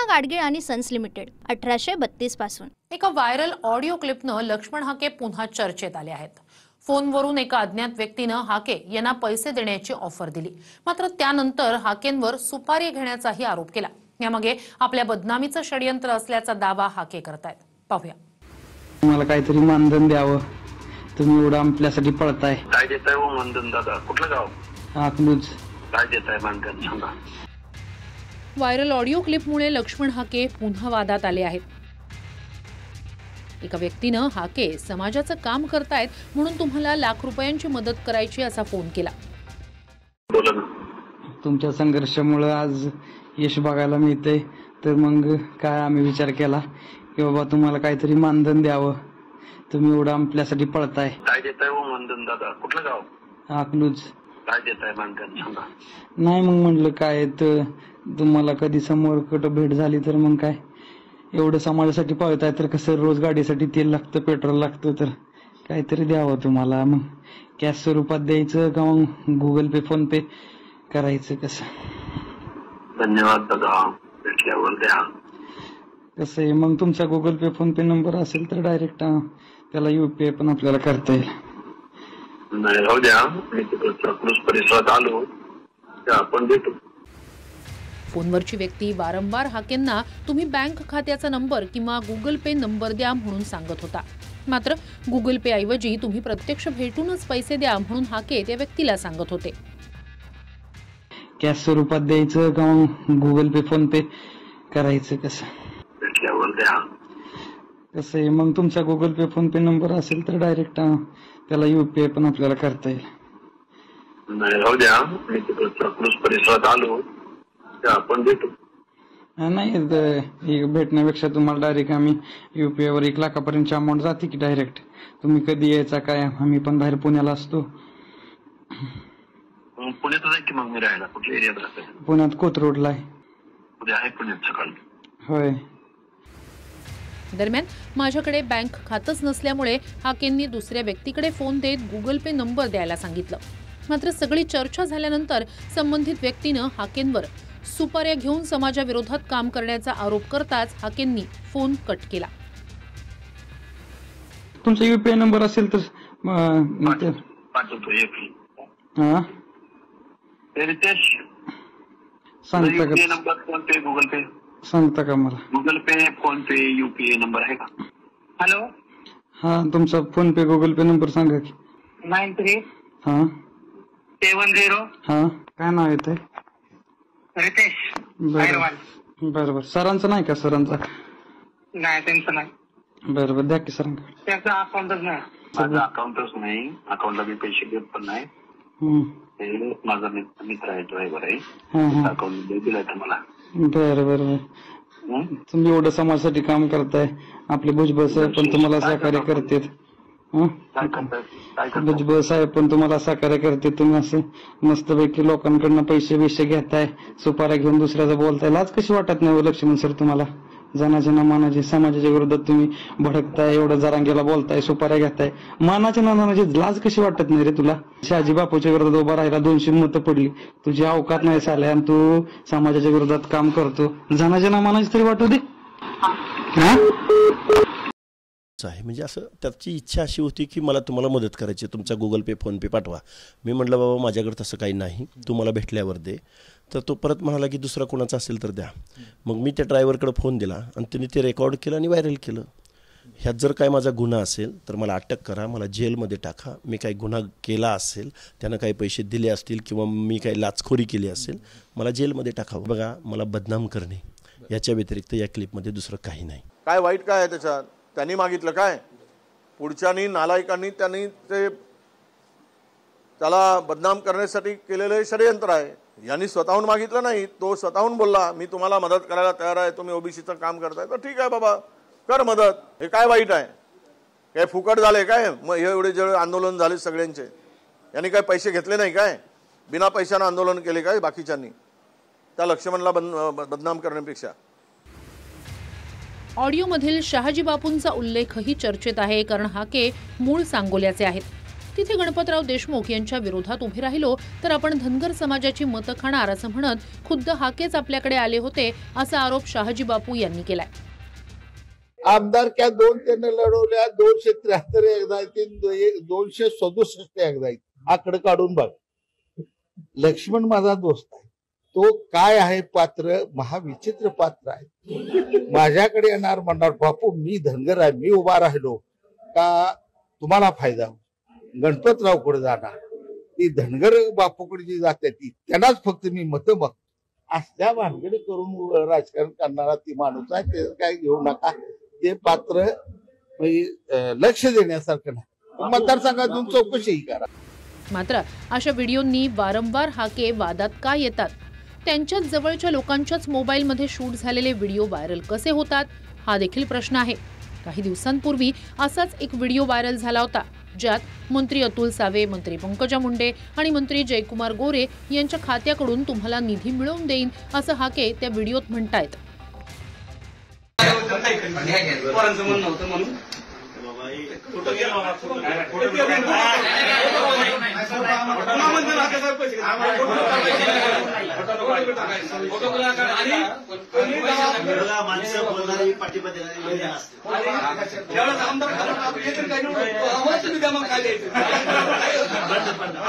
गाडगीळ आणि sons limited 1832 पासून। एका व्हायरल ऑडिओ क्लिपनं लक्ष्मण हाके पुन्हा चर्चेत आले आहेत। फोनवरून एका अज्ञात व्यक्तीनं हाके यांना पैसे देण्याची ऑफर दिली, मात्र त्यानंतर हाकेंवर सुपारी घेण्याचाही आरोप केला। यामागे आपल्या बदनामीचं षडयंत्र असल्याचा दावा हाके करतायत। पाहूया। मला काहीतरी मानधन द्यावं, तुम्ही एवढं आपल्यासाठी पळताय। काय देताय हो मानधन दादा? कुठलं गाव? अकलूज। काय देताय मानधन सांगा। व्हायरल ऑडिओ क्लिपमुळे लक्ष्मण हाके पुन्हा वादात आले आहेत। एका व्यक्तीनं हाके समाजाचं काम करतायत म्हणून तुम्हाला लाख रुपयांची मदत करायची असा फोन केला। बोला ना। तुमच्या संघर्षामुळे आज यश बघायला मिळते, तर मग काय आम्ही विचार केला की बाबा तुम्हाला काहीतरी मानधन द्यावं, तुम्ही एवढं आपल्यासाठी पळताय। काय देताय हो मानधन दादा? कुठलं गाव? अकलूज। काय देताय मानधन सांगा। नाही मग म्हटलं काय तर तुम्हाला कधी समोर कुठं भेट झाली तर मग काय एवढं समाजासाठी पळताय तर कसं रोज गाडीसाठी तेल लागतं, पेट्रोल लागतं, तर काहीतरी द्यावं तुम्हाला। मग कॅश स्वरूपात द्यायचं का मग गुगल पे फोन पे करायचं कसं? धन्यवाद दादा, भेटल्यावर द्या। कसं आहे मग तुमचा गुगल पे फोन पे नंबर असेल तर डायरेक्ट त्याला UPI पण आपल्याला करता येईल। नाही राहू द्या, मी तिकडच्या क्रूज परिसरात आलो तर आपण भेटू। फोनवरची व्यक्ती वारंवार हाकेंना तुम्ही बँक खात्याचा नंबर किंवा गुगल पे नंबर द्या म्हणून सांगत होता, मात्र गुगल पे ऐवजी तुम्ही प्रत्यक्ष भेटूनच पैसे द्या म्हणून हाके त्या व्यक्तीला सांगत होते। कॅश स्वरूपात द्यायचं का मग गुगल पे फोन पे करायचं कसं? भेटल्यावर द्या। कसं आहे मग तुमचा गुगल पे फोन पे नंबर असेल तर डायरेक्ट त्याला UPI पण आपल्याला करता येईल। नाही राहू द्या, मी तिकडच्या क्रूज परिसरात आलो तर आपण भेटू। नाही भेटण्यापेक्षा तुम्हाला डायरेक्ट आम्ही UPI वर 1 लाखापर्यंतची अमाऊंट जाते की डायरेक्ट। तुम्ही कधी यायचा काय? आम्ही पण बाहेर पुण्याला असतो। पुण्यात आहे की मग मी राहायला कुठल्या एरियात राहते? पुण्यात कोथरूडला आहे। उद्या आहे पुण्यात सकाळी? होय। दरम्यान माझ्याकडे बँक खातंच नसल्यामुळे हाकेंनी दुसऱ्या व्यक्तीकडे फोन देत गुगल पे नंबर द्यायला सांगितलं, मात्र सगळी चर्चा झाल्यानंतर संबंधित व्यक्तीनं हाकेंवर सुपाऱ्या घेऊन समाजाविरोधात काम करण्याचा आरोप करताच हाकेंनी फोन कट केला। तुमचा UPI नंबर असेल तर पाठवतो रितेश, सांगता UPI का? नंबर फोन पे गुगल पे सांगता का मला? गुगल पे फोन पे UPI नंबर आहे का? हॅलो, हा तुमचा फोन पे गुगल पे नंबर सांगा की। 93 हा 70 हा काय नाव येतंय? रितेश। बरोबर सरांचं नाही का? सरांचा नाही, त्यांचं नाही। बरोबर द्या की सरांकडे। त्यांचं अकाउंटच नाही। माझं अकाउंटच नाही, अकाउंटला मी पैसे देत पण नाही। माझा मित्र आहे, ड्रायव्हर आहे, अकाउंट दिलाय तुम्हाला। बरं तुम्ही एवढं समाजासाठी काम करताय, आपले भुजबळ साहेब पण तुम्हाला सहकार्य करतात। भुजबळ साहेब पण तुम्हाला सहकार्य करते, तुम्ही असं मस्तपैकी लोकांकडनं पैसे घेताय, सुपाऱ्या घेऊन दुसऱ्याचं बोलताय, लाज कशी वाटत नाही लक्ष्मण सर तुम्हाला? जनाच्या मानाचे समाजाच्या विरोधात तुम्ही भडकताय, एवढं जरांगेला बोलताय, सुपाऱ्या घेताय, मानाच्या नानाची लाज कशी वाटत नाही रे तुला? शहाजी बापूच्या विरोधात उभा राहिला, 200 मतं पडली, तुझी अवकात नाही साल्या, आणि तू समाजाच्या विरोधात काम करतो, जनाच्या मानाची तरी वाटू दे। आहे म्हणजे असं त्याची इच्छा अशी होती की मला तुम्हाला मदत करायची, तुमचा गुगल पे फोन पे पाठवा। मी म्हटलं बाबा माझ्याकडे तसं काही नाही, तू मला भेटल्यावर दे। तर तो परत म्हणाला की दुसरा कोणाचा असेल तर द्या। मग मी त्या ड्रायव्हरकडे फोन दिला आणि त्यांनी ते रेकॉर्ड केलं आणि व्हायरल केलं। ह्यात जर काय माझा गुन्हा असेल तर मला अटक करा, मला जेलमध्ये टाका। मी काही गुन्हा केला असेल, त्यानं काही पैसे दिले असतील किंवा मी काही लाचखोरी केली असेल, मला जेलमध्ये टाकावं। बघा मला बदनाम करणे याच्या व्यतिरिक्त या क्लिपमध्ये दुसरं काही नाही। काय वाईट काय आहे त्याच्यात? त्यांनी मागितलं काय? पुढच्यानी नालायकांनी त्यांनी ते त्याला बदनाम करण्यासाठी केलेलं षडयंत्र आहे। यांनी स्वतःहून मागितलं नाही, तो स्वतःहून बोलला मी तुम्हाला मदत करायला तयार आहे, तुम्ही ओबीसीचं काम करताय तर ठीक आहे बाबा कर मदत। हे काय वाईट आहे? काय फुकट झाले काय? मग हे एवढे जे आंदोलन झाले सगळ्यांचे, यांनी काय पैसे घेतले नाही काय? बिना पैशानं आंदोलन केले काय बाकीच्यांनी? त्या लक्ष्मणला बदनाम करण्यापेक्षा। ऑडिओमधील शहाजी बापूंचा उल्लेखही चर्चेत आहे, कारण हाके मूळ सांगोल्याचे आहेत। तिथे गणपतराव देशमुख यांच्या विरोधात उभे राहिलो तर आपण धनगर समाजाची मतं खाणार असं म्हणत खुद्द हाकेच आपल्याकडे आले होते असा आरोप शहाजी बापू यांनी केलाय. आमदारक्या 2 त्यांनी लढवल्या, 273 एकदा येतील, 267 एकदा येतील. आकडे काढून बघ. लक्ष्मण माझा दोस्त आहे, तो काय आहे पात्र, महाविचित्र पात्र आहे. माझ्याकडे येणार म्हणणार बापू मी धनगर आहे, मी उभा राहिलो का तुम्हाला फायदा. गणपतरावकडे जाणार, ती धनगर बापूकडे जी जाते ती त्यांनाच फक्त मी मतं बघ. असल्या भानगडी करून राजकारण करणारा ती माणूस आहे, ते काय घेऊ नका. ते पात्र लक्ष देण्यासारखं नाही. मतदारसंघातून चौकशीही करा. मात्र अशा व्हिडिओंनी वारंवार हाके वादात का येतात? त्यांच्याच जवळच्या लोकांच्याच मोबाईलमध्ये शूट झालेले व्हिडिओ व्हायरल कसे होतात हा देखील प्रश्न आहे. काही दिवसांपूर्वी असाच एक व्हिडिओ व्हायरल झाला होता, ज्यात मंत्री अतुल सावे, मंत्री पंकजा मुंडे आणि मंत्री जयकुमार गोरे यांच्या खात्याकडून तुम्हाला निधी मिळवून देईन असं हाके त्या व्हिडिओत म्हणतायत.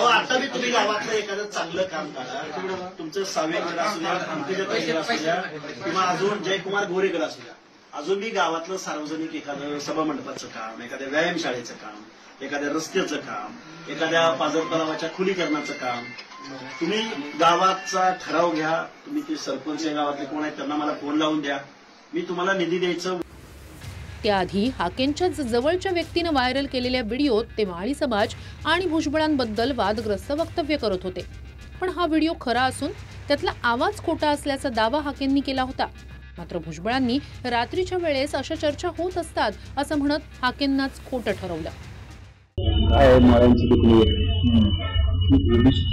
आता बी तुम्ही गावातलं एखादं चांगलं काम करा. तुमचं सावेकडे असू द्या, पंकजाताईकडे असू द्या किंवा अजून जयकुमार गोरेकडे असू द्या. अजून बी गावातलं सार्वजनिक एखादं सभामंडपाचं काम, एखाद्या व्यायामशाळेचं काम, एखाद्या रस्त्याचं काम, एखाद्या पाझर तलावाच्या खुलीकरणाचं काम, तुम्ही गावाचा ठराव घ्या. तुम्ही ते सरपंच या गावातले कोण आहेत त्यांना मला फोन लावून द्या, मी तुम्हाला निधी द्यायचं. त्याआधी हाकेंच्याच जवळच्या व्यक्तीनं व्हायरल केलेल्या व्हिडिओत ते माळी समाज आणि भुजबळांबद्दल वादग्रस्त वक्तव्य करत होते. पण हा व्हिडिओ खरा असून त्यातला आवाज खोटा असल्याचा दावा हाकेंनी केला होता. मात्र भुजबळांनी रात्रीच्या वेळेस अशा चर्चा होत असतात असं म्हणत हाकेंनाच खोटं ठरवलं.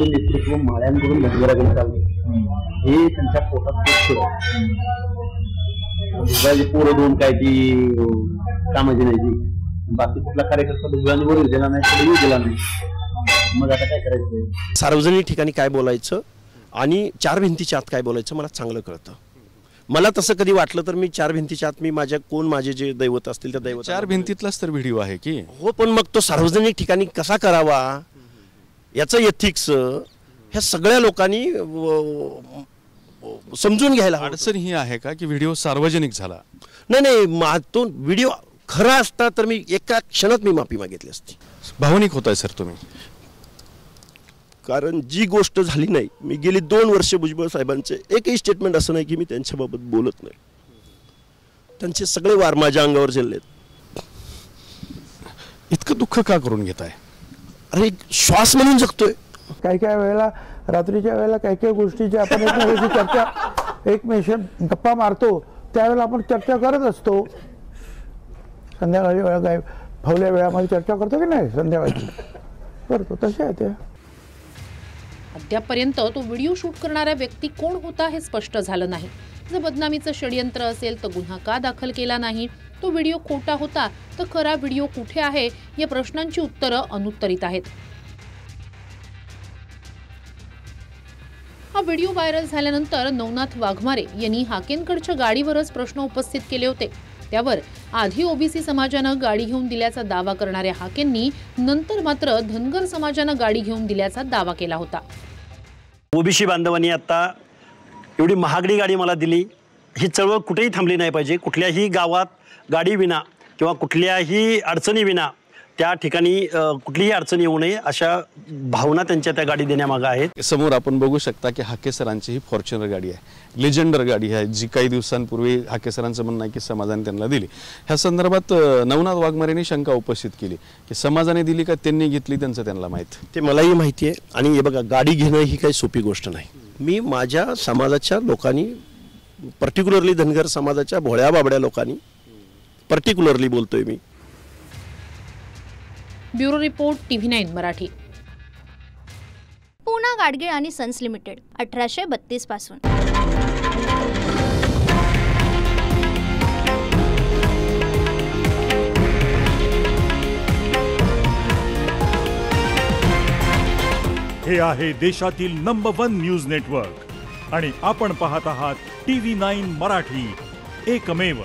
नेतृत्व माळ्यांकडून धनगराकडे चालले, हे त्यांच्या पोटात पोरं दोन काय ती कामाची नाही ती. बाकी कुठला कार्यकर्ता भुजबळांनी वर दिला नाही, दिला नाही. मग आता काय करायचं? सार्वजनिक ठिकाणी काय बोलायचं आणि 4 भिंतीच्या आत काय बोलायचं मला चांगलं कळतं. मला तसं कधी वाटलं तर मी 4 भिंतीच्या आत मी माझे जे दैवत असतील त्या दैवत 4 भिंतीतलाच तर व्हिडिओ आहे की हो, पण मग तो सार्वजनिक ठिकाणी कसा करावा याचं एथिक्स ह्या सगळ्या लोकांनी समजून घ्यायला. अडचण ही आहे का की व्हिडिओ सार्वजनिक झाला? नाही, तो व्हिडिओ खरा असता तर मी एका क्षणात मी माफी मागितली असती. भावनिक होताय सर तुम्ही, कारण जी गोष्ट झाली नाही, मी गेली 2 वर्ष भुजबळ साहेबांचे एकही स्टेटमेंट असं नाही की मी त्यांच्याबाबत बोलत नाही. त्यांचे सगळे वार माझ्या अंगावर झेललेत. इतकं दुःख का करून घेताय? अरे श्वास म्हणून जगतोय. काही वेळेला रात्रीच्या वेळेला काही गोष्टीची आपण एकमेकांची चर्चा एकमेकांशी गप्पा मारतो, त्यावेळेला आपण चर्चा करत असतो. संध्याकाळी वेळा काय फवल्या वेळामध्ये चर्चा करतो की नाही, संध्याकाळी करतो तसे आहे ते. अद्यापपर्यंत तो व्हिडिओ शूट करणारा व्यक्ती कोण होता हे स्पष्ट झालं नाही. जर बदनामीचं षडयंत्र असेल तर गुन्हा का दाखल केला नाही? तो व्हिडिओ खोटा होता तर खरा व्हिडिओ कुठे आहे या प्रश्नांची उत्तरं अनुत्तरित आहेत. हा व्हिडिओ व्हायरल झाल्यानंतर नवनाथ वाघमारे यांनी हाकेंकडच्या गाडीवरच प्रश्न उपस्थित केले होते. त्यावर आधी ओबीसी समाजानं गाडी घेऊन दिल्याचा दावा करणाऱ्या हाकेंनी नंतर मात्र धनगर समाजानं गाडी घेऊन दिल्याचा दावा केला होता. ओबीसी बांधवांनी आता एवढी महागडी गाडी मला दिली, ही चळवळ कुठेही थांबली नाही पाहिजे. कुठल्याही गावात गाडी विना किंवा कुठल्याही अडचणी विना त्या ठिकाणी कुठलीही अडचण येऊ नये अशा भावना त्यांच्या त्या गाडी देण्यामागे आहेत. समोर आपण बघू शकता की हाके सरांची ही फॉर्च्युनर गाडी आहे, लेजेंडर गाडी आहे, जी काही दिवसांपूर्वी हाके सरांचं म्हणणं आहे की समाजाने त्यांना दिली. ह्या संदर्भात नवनाथ वाघमारेंनी शंका उपस्थित केली की समाजाने दिली का त्यांनी घेतली, त्यांचं त्यांना माहीत. ते मलाही माहिती आहे. आणि हे बघा, गाडी घेणं ही काही सोपी गोष्ट नाही. मी माझ्या समाजाच्या लोकांनी, पर्टिक्युलरली धनगर समाजाच्या भोळ्या बाबड्या लोकांनी पर्टिक्युलरली बोलतोय मी. Bureau report TV9 Marathi. Poona Gadgil आणि सन्स लिमिटेड 1832 पासून. हे आहे देशातील नंबर 1 न्यूज नेटवर्क आणि आपण पाहत आहात TV9 मराठी, एकमेव.